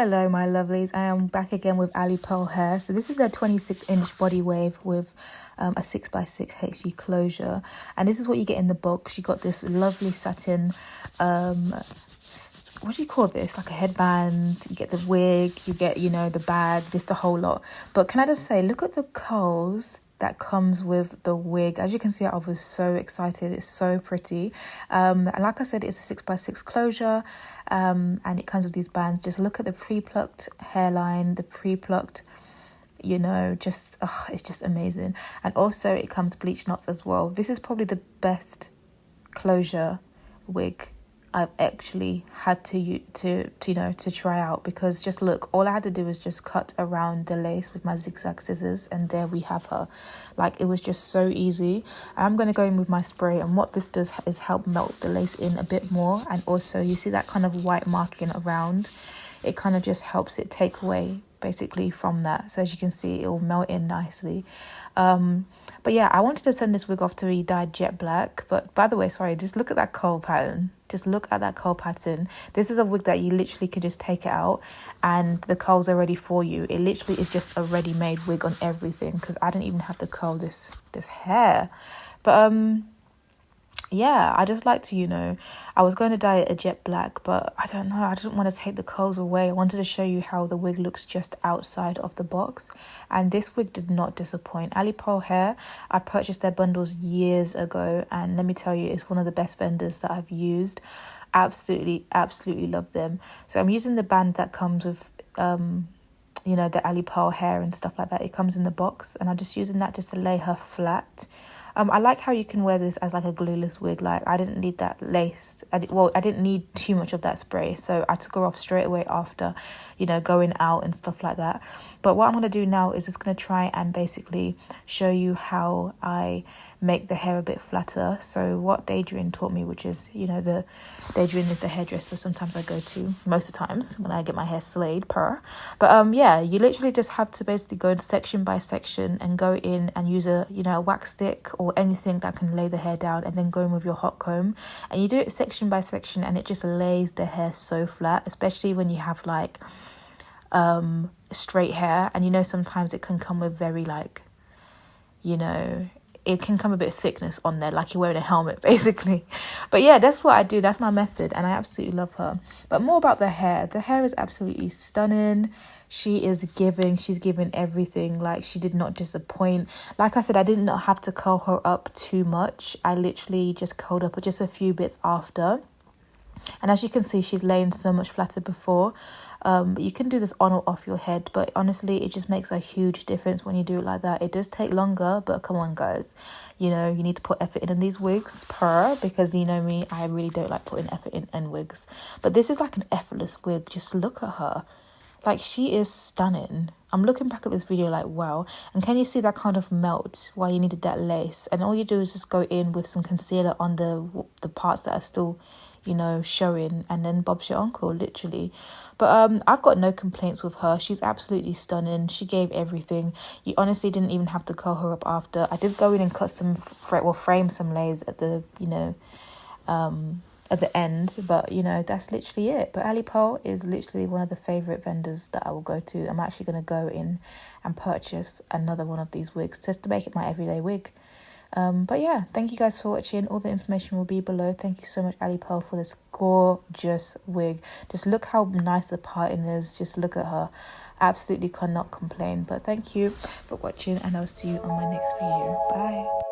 Hello my lovelies, I am back again with Ali Pearl hair. So this is their 26-inch body wave with a 6x6 HG closure, and this is what you get in the box. You got this lovely satin what do you call this, like a headband, you get the wig, you get, you know, the bag, just a whole lot. But can I just say, look at the curls that comes with the wig. As you can see, I was so excited. It's so pretty, and like I said, it's a 6x6 closure, and it comes with these bands. Just look at the pre-plucked hairline, the pre-plucked, you know, just it's just amazing. And also it comes bleach knots as well. This is probably the best closure wig I've actually had to try out, because just look, all I had to do was just cut around the lace with my zigzag scissors, and there we have her. Like, it was just so easy. I'm going to go in with my spray, and what this does is help melt the lace in a bit more. And also, you see that kind of white marking around, it kind of just helps it take away basically from that. So as you can see, it will melt in nicely. But yeah, I wanted to send this wig off to be dyed jet black. But by the way, sorry, just look at that curl pattern. Just look at that curl pattern. This is a wig that you literally could just take it out and the curls are ready for you. It literally is just a ready-made wig on everything, because I didn't even have to curl this hair. But yeah, I just like to, you know, I was going to dye it a jet black, but I don't know, I didn't want to take the curls away. I wanted to show you how the wig looks just outside of the box, and this wig did not disappoint. Ali Pearl hair, I purchased their bundles years ago, and let me tell you, it's one of the best vendors that I've used. Absolutely love them. So I'm using the band that comes with you know, the Ali Pearl hair and stuff like that. It comes in the box, and I'm just using that just to lay her flat. I like how you can wear this as like a glueless wig. Like, I didn't need that lace. I didn't need too much of that spray, so I took her off straight away after, you know, going out and stuff like that. But what I'm going to do now is just going to try and basically show you how I make the hair a bit flatter. So what Daydream taught me, which is, you know, the Daydream is the hairdresser sometimes I go to, most of the times when I get my hair slayed, But yeah, you literally just have to basically go section by section and go in and use a, you know, a wax stick or anything that can lay the hair down, and then go in with your hot comb, and you do it section by section, and it just lays the hair so flat, especially when you have like straight hair. And you know, sometimes it can come with very, like, you know, it can come a bit of thickness on there, like you're wearing a helmet basically. But yeah, that's what I do, that's my method, and I absolutely love her. But more about the hair is absolutely stunning. She's giving everything. Like, she did not disappoint. Like I said, I did not have to curl her up too much. I literally just curled up just a few bits after, and as you can see, she's laying so much flatter before. But you can do this on or off your head, but honestly, it just makes a huge difference when you do it like that. It does take longer, but come on guys, you know, you need to put effort in these wigs, because you know me, I really don't like putting effort in wigs. But this is like an effortless wig. Just look at her. Like, she is stunning. I'm looking back at this video like, wow. And can you see that kind of melt while you needed that lace? And all you do is just go in with some concealer on the parts that are still, you know, showing, and then bob's your uncle, literally. But I've got no complaints with her. She's absolutely stunning. She gave everything. You honestly didn't even have to curl her up after. I did go in and cut frame some layers at the, you know, at the end, but you know, that's literally it. But Ali Pearl is literally one of the favorite vendors that I will go to. I'm actually going to go in and purchase another one of these wigs just to make it my everyday wig. But yeah, thank you guys for watching. All the information will be below. Thank you so much, Ali Pearl, for this gorgeous wig. Just look how nice the parting is. Just look at her. Absolutely cannot complain. But thank you for watching, and I'll see you on my next video. Bye.